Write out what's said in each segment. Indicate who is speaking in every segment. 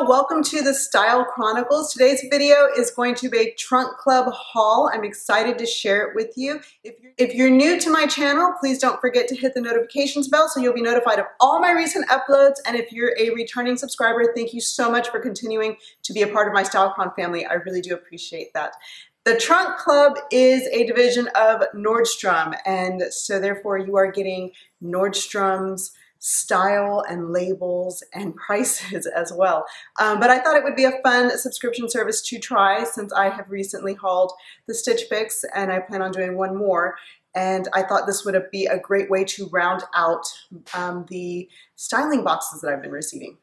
Speaker 1: y'all, welcome to the Style Chronicles. Today's video is going to be a trunk club haul. I'm excited to share it with you. If you're new to my channel, please don't forget to hit the notifications bell so you'll be notified of all my recent uploads. And if you're a returning subscriber, thank you so much for continuing to be a part of my Style Chron family. I really do appreciate that. The Trunk Club is a division of Nordstrom, and so therefore you are getting Nordstrom's style and labels and prices as well. But I thought it would be a fun subscription service to try since I have recently hauled the Stitch Fix and I plan on doing one more. And I thought this would be a great way to round out the styling boxes that I've been receiving.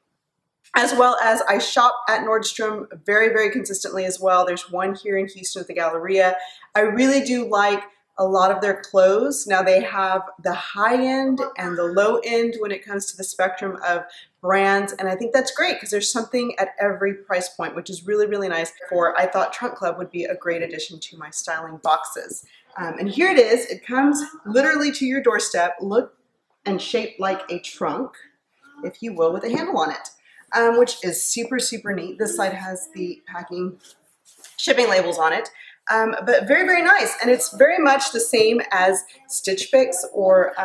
Speaker 1: As well as I shop at Nordstrom very, very consistently as well. There's one here in Houston at the Galleria. I really do like a lot of their clothes. Now they have the high end and the low end when it comes to the spectrum of brands. And I think that's great because there's something at every price point, which is really, really nice. I thought Trunk Club would be a great addition to my styling boxes. And here it is. It comes literally to your doorstep, look and shaped like a trunk, if you will, with a handle on it. Which is super, super neat. This side has the shipping labels on it, but very, very nice. And it's very much the same as Stitch Fix or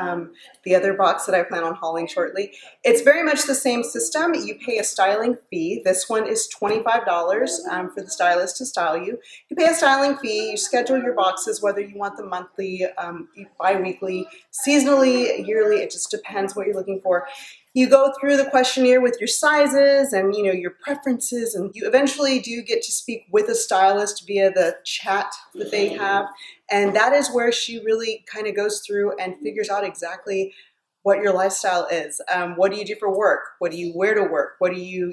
Speaker 1: the other box that I plan on hauling shortly. It's very much the same system. You pay a styling fee. This one is $25 for the stylist to style you. You pay a styling fee. You schedule your boxes, whether you want them monthly, bi-weekly, seasonally, yearly. It just depends what you're looking for. You go through the questionnaire with your sizes and your preferences, and you eventually do get to speak with a stylist via the chat that they have. And that is where she really kind of goes through and figures out exactly what your lifestyle is. What do you do for work? What do you wear to work? What do you,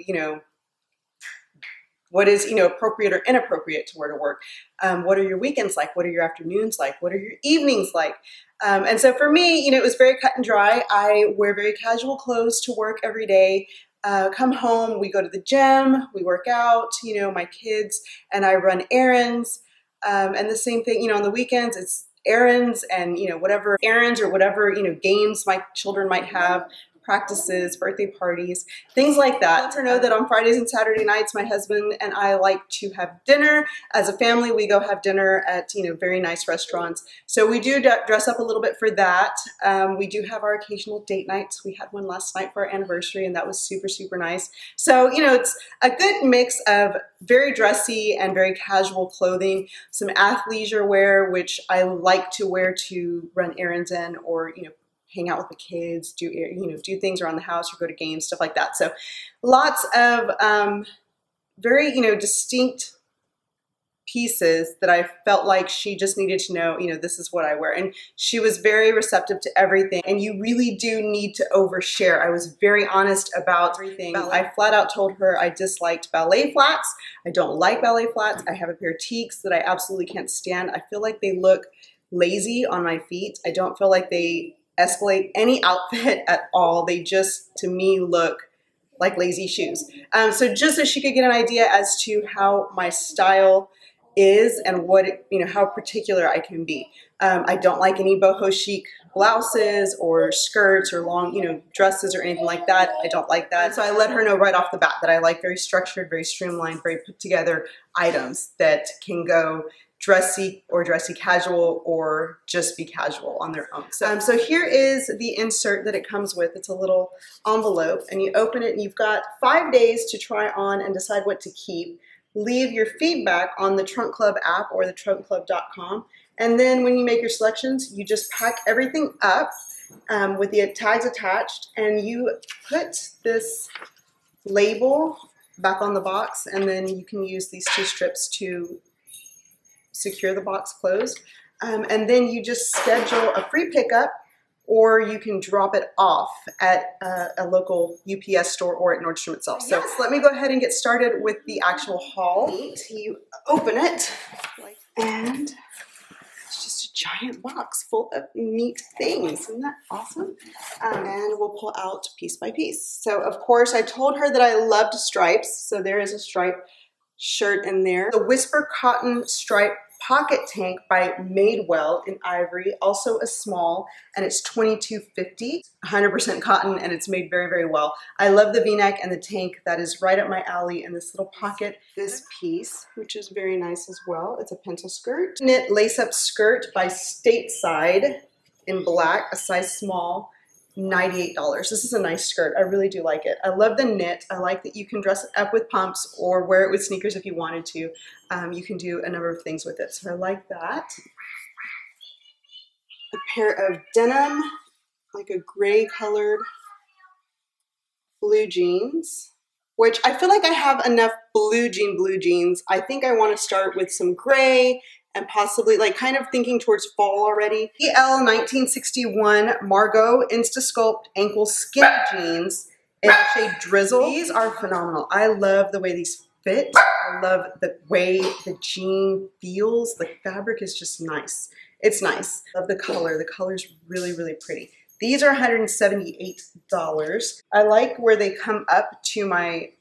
Speaker 1: what is, appropriate or inappropriate to wear to work? What are your weekends like? What are your afternoons like? What are your evenings like? And so for me, it was very cut and dry. I wear very casual clothes to work every day. Come home, we go to the gym, we work out, my kids, and I run errands. And the same thing, on the weekends, it's errands and, whatever errands or whatever, games my children might have, practices, birthday parties, things like that. Let her know that on Fridays and Saturday nights, my husband and I like to have dinner. As a family, we go have dinner at, very nice restaurants. So we do dress up a little bit for that. We do have our occasional date nights. We had one last night for our anniversary and that was super, super nice. So, it's a good mix of very dressy and very casual clothing, some athleisure wear, which I like to wear to run errands in or, hang out with the kids, do things around the house or go to games, stuff like that. So lots of very, distinct pieces that I felt like she just needed to know, this is what I wear. And she was very receptive to everything. And you really do need to overshare. I was very honest about everything. I flat out told her I disliked ballet flats. I don't like ballet flats. I have a pair of teaks that I absolutely can't stand. I feel like they look lazy on my feet. I don't feel like they escalate any outfit at all. They just, to me, look like lazy shoes. So just so she could get an idea as to how my style is and what, how particular I can be. I don't like any boho chic blouses or skirts or long, dresses or anything like that. I don't like that. So I let her know right off the bat that I like very structured, very streamlined, very put together items that can go dressy or dressy casual or just be casual on their own. So here is the insert that it comes with. It's a little envelope and you open it and you've got 5 days to try on and decide what to keep. Leave your feedback on the Trunk Club app or the trunkclub.com. And then when you make your selections, you just pack everything up with the tags attached and you put this label back on the box and then you can use these 2 strips to secure the box closed. And then you just schedule a free pickup or you can drop it off at a local UPS store or at Nordstrom itself. So yes, let me go ahead and get started with the actual haul. You open it and it's just a giant box full of neat things. Isn't that awesome? And we'll pull out piece by piece. So of course I told her that I loved stripes. So there is a stripe shirt in there. The Whisper Cotton stripe pocket tank by Madewell in ivory, also a small, and it's $22.50, 100% cotton, and it's made very, very well. I love the V-neck and the tank. That is right up my alley, and this little pocket. This piece, which is very nice as well. It's a pencil skirt. Knit lace-up skirt by Stateside in black, a size small. $98. This is a nice skirt. I really do like it. I love the knit. I like that you can dress it up with pumps or wear it with sneakers if you wanted to. You can do a number of things with it. So I like that. A pair of denim, like a gray colored blue jeans, which I feel like I have enough blue jeans. I think I want to start with some gray and possibly like kind of thinking towards fall already. EL 1961 Margaux Instasculpt ankle skinny jeans in the shade Drizzle. These are phenomenal. I love the way these fit. I love the way the jean feels. The fabric is just nice. It's nice. Love the color. The color's really, really pretty. These are $178. I like where they come up to my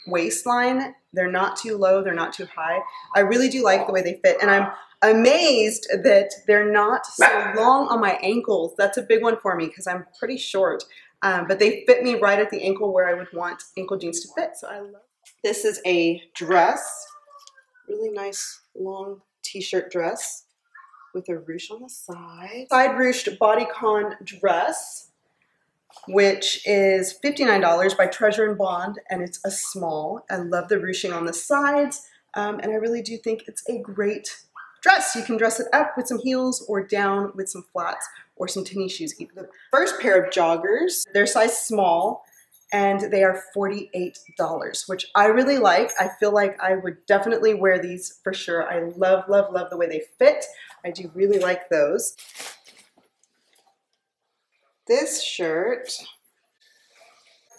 Speaker 1: waistline. They're not too low, they're not too high. I really do like the way they fit, and I'm amazed that they're not so long on my ankles. That's a big one for me because I'm pretty short, but they fit me right at the ankle where I would want ankle jeans to fit, so I love it. This is a dress, really nice long t-shirt dress with a ruche on the side. Side ruched bodycon dress, which is $59 by Treasure and Bond, and it's a small. I love the ruching on the sides, and I really do think it's a great dress. You can dress it up with some heels or down with some flats or some tennis shoes. The first pair of joggers, they're size small, and they are $48, which I really like. I feel like I would definitely wear these for sure. I love, love, love the way they fit. I do really like those. This shirt,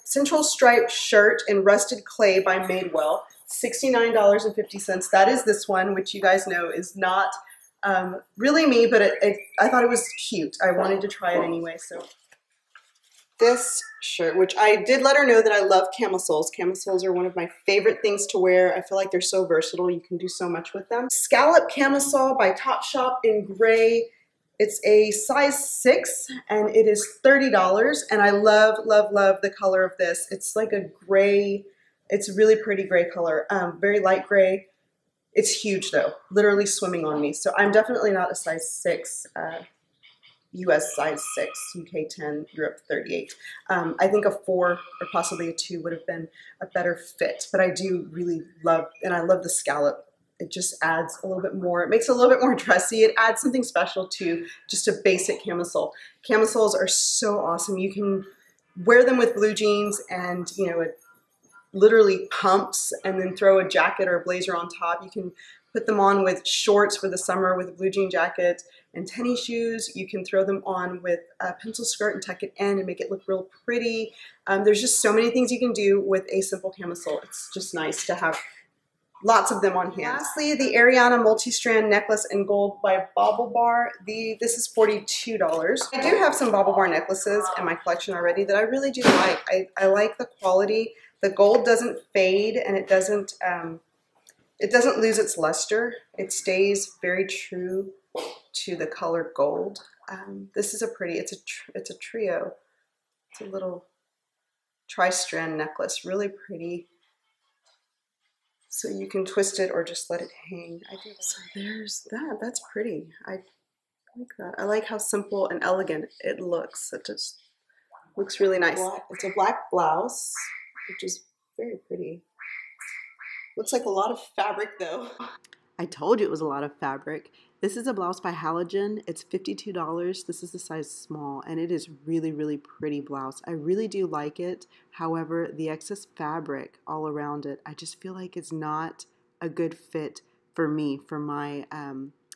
Speaker 1: Central Stripe shirt in Rusted Clay by Madewell, $69.50. That is this one, which you guys know is not really me, but I thought it was cute. I wanted to try it anyway. So this shirt, which I did let her know that I love camisoles. Camisoles are one of my favorite things to wear. I feel like they're so versatile. You can do so much with them. Scallop camisole by Topshop in gray. It's a size 6 and it is $30, and I love, love, love the color of this. It's like a gray, it's a really pretty gray color, very light gray. It's huge though, literally swimming on me. So I'm definitely not a size 6, US size 6, UK 10, Europe 38. I think a 4 or possibly a 2 would have been a better fit, but I do really love, and I love the scallop. It just adds a little bit more, it makes it a little bit more dressy. It adds something special to just a basic camisole. Camisoles are so awesome. You can wear them with blue jeans and, you know, it literally pumps, and then throw a jacket or a blazer on top. You can put them on with shorts for the summer with a blue jean jacket and tennis shoes. You can throw them on with a pencil skirt and tuck it in and make it look real pretty. There's just so many things you can do with a simple camisole. It's just nice to have lots of them on hand. Lastly, the Ariana Multistrand necklace in gold by Baublebar. This is $42. I do have some Baublebar necklaces in my collection already that I really do like. I like the quality. The gold doesn't fade, and it doesn't lose its luster. It stays very true to the color gold. This is a pretty, it's a trio. It's a little tri-strand necklace, really pretty. So you can twist it or just let it hang. So there's that. That's pretty. I like that. I like how simple and elegant it looks. It just looks really nice. It's a black blouse, which is very pretty. Looks like a lot of fabric though. I told you it was a lot of fabric. This is a blouse by Halogen. It's $52. This is the size small, and it is really, really pretty blouse. I really do like it. However, the excess fabric all around it, I just feel like it's not a good fit for me, for my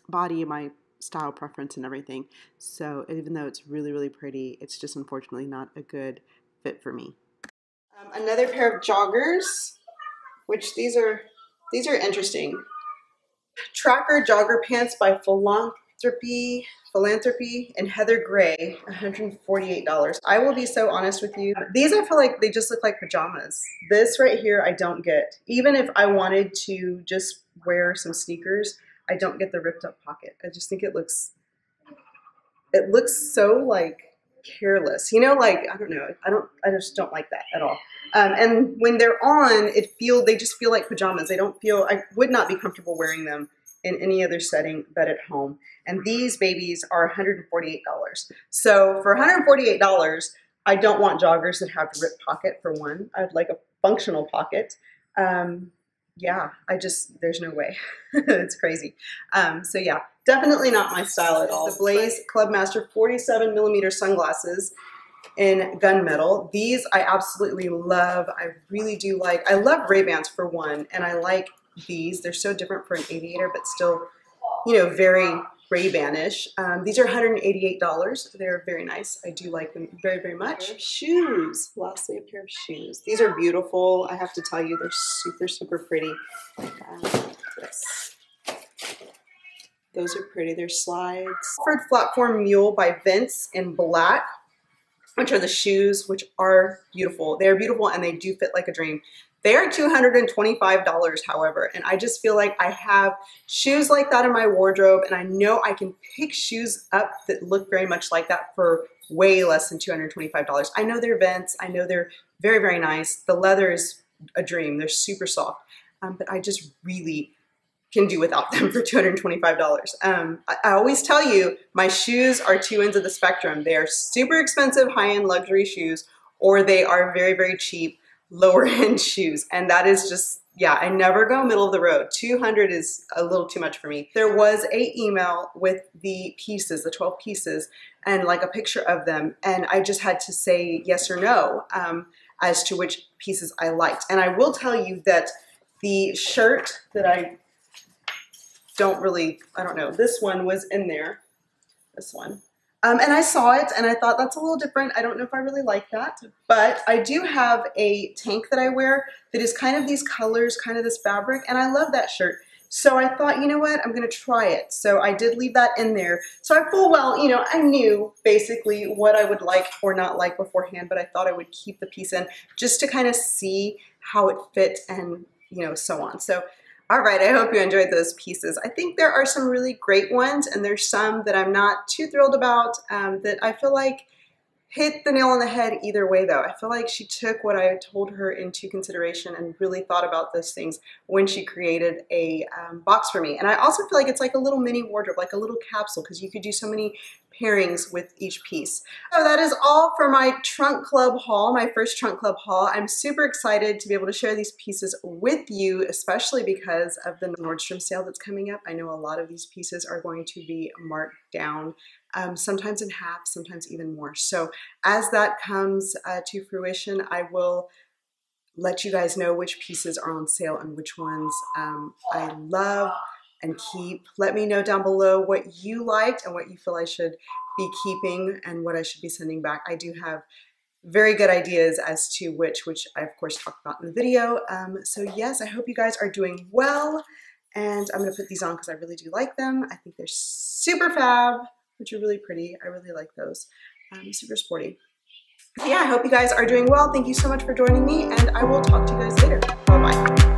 Speaker 1: body, my style preference and everything. So even though it's really, really pretty, it's just unfortunately not a good fit for me. Another pair of joggers, which these are interesting. Tracker jogger pants by Philanthropy in heather gray, $148. I will be so honest with you. These, I feel like they just look like pajamas. This right here, I don't get. Even if I wanted to just wear some sneakers, I don't get the ripped up pocket. I just think it looks so like careless, you know, like, I don't know. I just don't like that at all. And when they're on, they just feel like pajamas. I would not be comfortable wearing them in any other setting but at home. And these babies are $148. So for $148, I don't want joggers that have a ripped pocket for one. I'd like a functional pocket. Yeah, there's no way. It's crazy. So yeah, definitely not my style at all. The Blaze Clubmaster 47mm sunglasses in gunmetal. These I absolutely love. I really do like. I love Ray-Bans for one, and I like these. They're so different for an aviator, but still, you know, very Ray-Ban-ish. These are $188. They're very nice. I do like them very, very much. Shoes. Lastly, a pair of shoes. These are beautiful. I have to tell you, they're super, super pretty. Those are pretty. They're slides. Oxford Platform Mule by Vince in black, which are the shoes, which are beautiful. They're beautiful and they do fit like a dream. They are $225, however, and I just feel like I have shoes like that in my wardrobe, and I know I can pick shoes up that look very much like that for way less than $225. I know they're Vince. I know they're very, very nice. The leather is a dream. They're super soft, but I just really can do without them for $225. I always tell you, my shoes are two ends of the spectrum. They are super expensive, high-end luxury shoes, or they are very, very cheap, lower end shoes. And that is just, yeah, I never go middle of the road. 200 is a little too much for me. There was a email with the pieces, the 12 pieces, and like a picture of them. And I just had to say yes or no as to which pieces I liked. And I will tell you that the shirt that I don't know, this one was in there, this one. And I saw it and I thought that's a little different. I don't know if I really like that, but I do have a tank that I wear that is kind of these colors, kind of this fabric, and I love that shirt. So I thought, you know what, I'm gonna try it. So I did leave that in there. So I full well, you know, I knew basically what I would like or not like beforehand, but I thought I would keep the piece in just to kind of see how it fit and, you know, so on. So all right, I hope you enjoyed those pieces. I think there are some really great ones, and there's some that I'm not too thrilled about that I feel like hit the nail on the head either way though. I feel like she took what I told her into consideration and really thought about those things when she created a box for me. And I also feel like it's like a little mini wardrobe, like a little capsule, because you could do so many pairings with each piece. So that is all for my trunk club haul, my first trunk club haul. I'm super excited to be able to share these pieces with you, especially because of the Nordstrom sale that's coming up. I know a lot of these pieces are going to be marked down, sometimes in half, sometimes even more. So as that comes to fruition, I will let you guys know which pieces are on sale and which ones I love and keep. Let me know down below what you liked and what you feel I should be keeping and what I should be sending back. I do have very good ideas as to which I of course talked about in the video. So yes, I hope you guys are doing well, and I'm gonna put these on because I really do like them. I think they're super fab, which are really pretty. I really like those. Super sporty. Yeah, I hope you guys are doing well. Thank you so much for joining me, and I will talk to you guys later. Bye-bye.